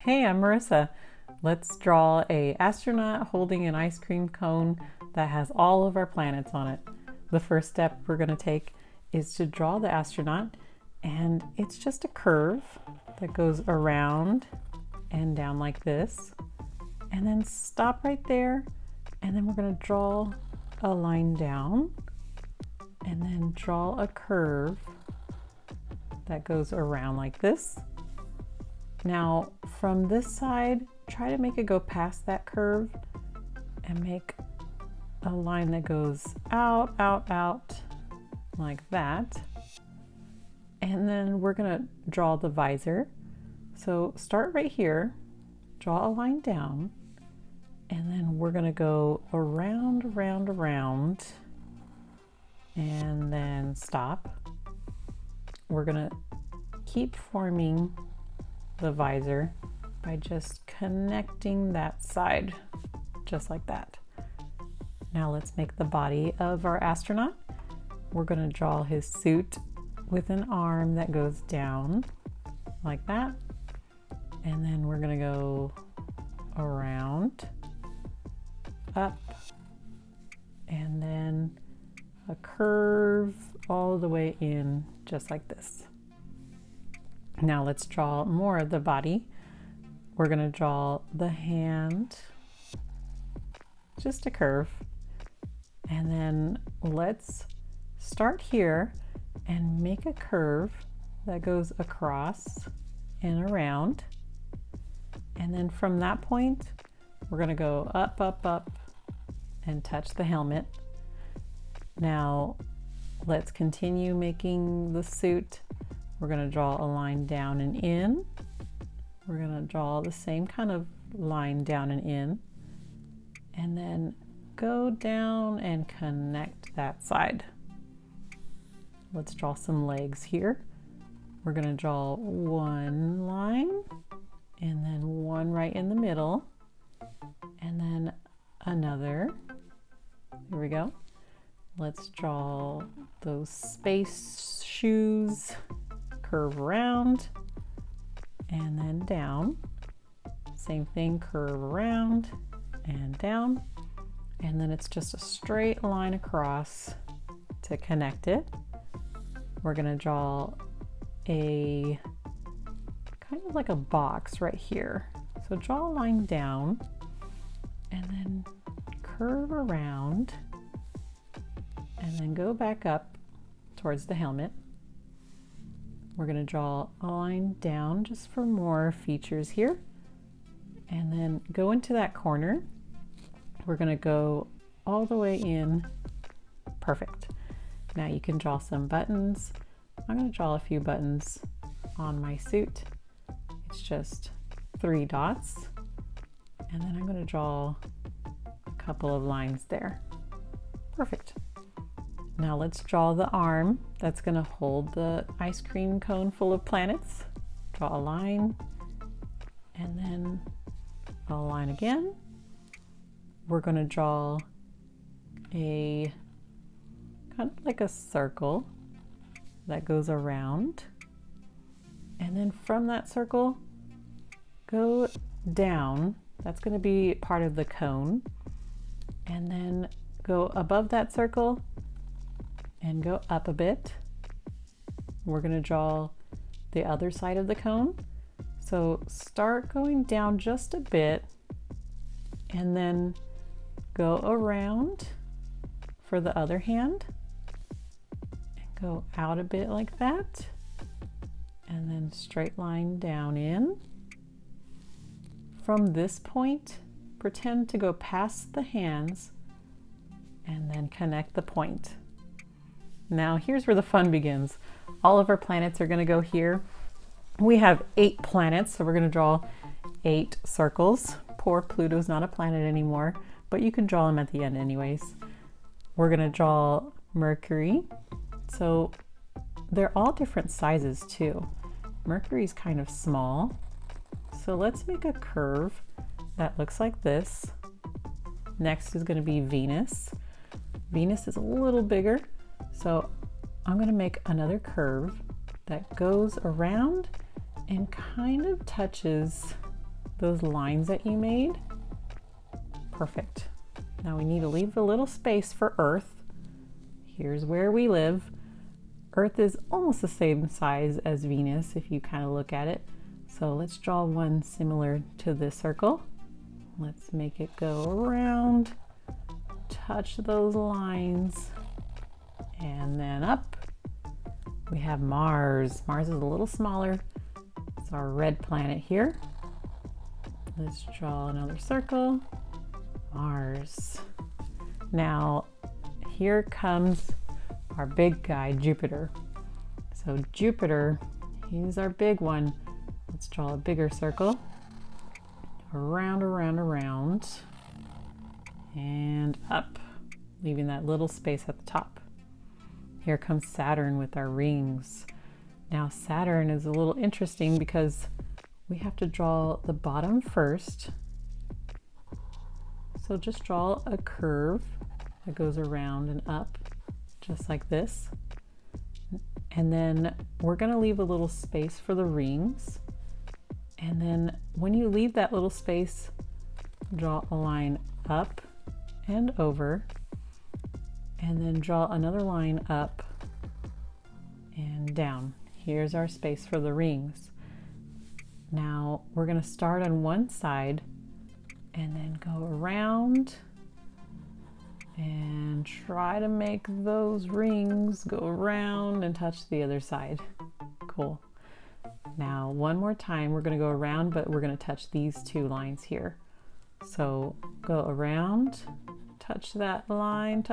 Hey, I'm Marissa. Let's draw a astronaut holding an ice cream cone that has all of our planets on it. The first step we're going to take is to draw the astronaut, and it's just a curve that goes around and down like this, and then stop right there, and then we're going to draw a line down and then draw a curve that goes around like this. Now from this side, try to make it go past that curve and make a line that goes out, out, out like that. And then we're gonna draw the visor. So start right here, draw a line down, and then we're gonna go around, around, around, and then stop. We're gonna keep forming the visor by just connecting that side, just like that. Now let's make the body of our astronaut. We're gonna draw his suit with an arm that goes down like that. And then we're gonna go around, up, and then a curve all the way in, just like this. Now let's draw more of the body. We're gonna draw the hand, just a curve. And then let's start here and make a curve that goes across and around. And then from that point, we're gonna go up, up, up, and touch the helmet. Now let's continue making the suit. We're going to draw a line down and in. We're going to draw the same kind of line down and in, and then go down and connect that side. Let's draw some legs here. We're going to draw one line and then one right in the middle, and then another. Here we go. Let's draw those space shoes. Curve around and then down. Same thing, curve around and down. And then it's just a straight line across to connect it. We're gonna draw a kind of like a box right here. So draw a line down and then curve around and then go back up towards the helmet. We're going to draw a line down just for more features here, and then go into that corner. We're going to go all the way in. Perfect. Now you can draw some buttons. I'm going to draw a few buttons on my suit. It's just 3 dots, and then I'm going to draw a couple of lines there. Perfect. Now let's draw the arm that's going to hold the ice cream cone full of planets. Draw a line and then a line again. We're going to draw a kind of like a circle that goes around, and then from that circle go down. That's going to be part of the cone, and then go above that circle and go up a bit. We're going to draw the other side of the cone. So start going down just a bit and then go around for the other hand and go out a bit like that, and then straight line down in. From this point, pretend to go past the hands and then connect the point. Now here's where the fun begins. All of our planets are going to go here. We have 8 planets, so we're going to draw 8 circles. Poor Pluto's not a planet anymore, but you can draw them at the end anyways. We're going to draw Mercury. So they're all different sizes too. Mercury's kind of small. So let's make a curve that looks like this. Next is going to be Venus. Venus is a little bigger. So I'm going to make another curve that goes around and kind of touches those lines that you made. Perfect. Now we need to leave a little space for Earth. Here's where we live. Earth is almost the same size as Venus if you kind of look at it. So let's draw one similar to this circle. Let's make it go around, touch those lines, and then up. We have Mars. Mars is a little smaller. It's our red planet here. Let's draw another circle. Mars. Now, here comes our big guy, Jupiter. So Jupiter, he's our big one. Let's draw a bigger circle. Around, around, around, and up, leaving that little space at the top. Here comes Saturn with our rings. Now Saturn is a little interesting because we have to draw the bottom first. So just draw a curve that goes around and up, just like this. And then we're going to leave a little space for the rings. And then when you leave that little space, draw a line up and over, and then draw another line up and down. Here's our space for the rings. Now we're going to start on one side and then go around and try to make those rings go around and touch the other side. Cool. Now one more time, we're going to go around, but we're going to touch these two lines here. So go around, touch that line,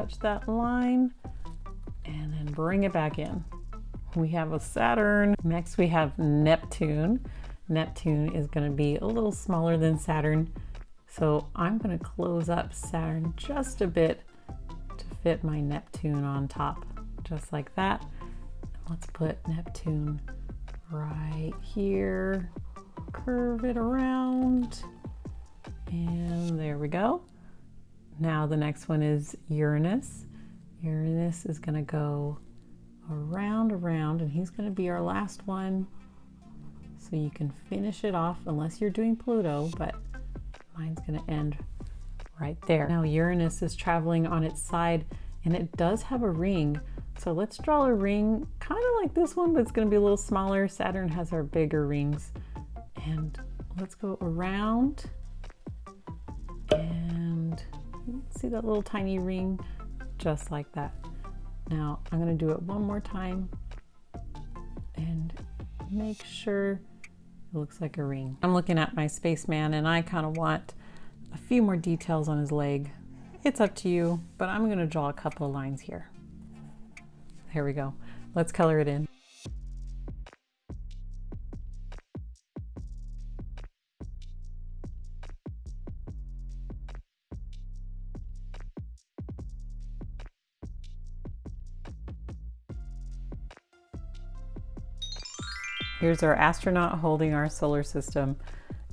and then bring it back in. We have a Saturn. Next we have Neptune. Neptune is going to be a little smaller than Saturn. So I'm going to close up Saturn just a bit to fit my Neptune on top, just like that. Let's put Neptune right here, curve it around, and there we go. Now the next one is Uranus. Uranus is going to go around, and he's going to be our last one. So you can finish it off unless you're doing Pluto, but mine's going to end right there. Now Uranus is traveling on its side, and it does have a ring. So let's draw a ring kind of like this one, but it's going to be a little smaller. Saturn has our bigger rings. And let's go around, and see that little tiny ring, just like that. Now I'm going to do it one more time and make sure it looks like a ring. I'm looking at my spaceman and I kind of want a few more details on his leg. It's up to you, but I'm going to draw a couple of lines here. Here we go. Let's color it in. Here's our astronaut holding our solar system.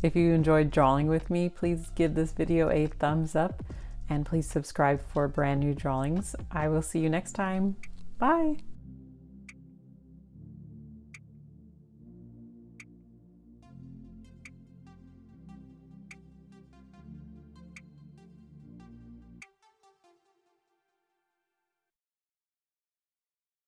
If you enjoyed drawing with me, please give this video a thumbs up and please subscribe for brand new drawings. I will see you next time. Bye.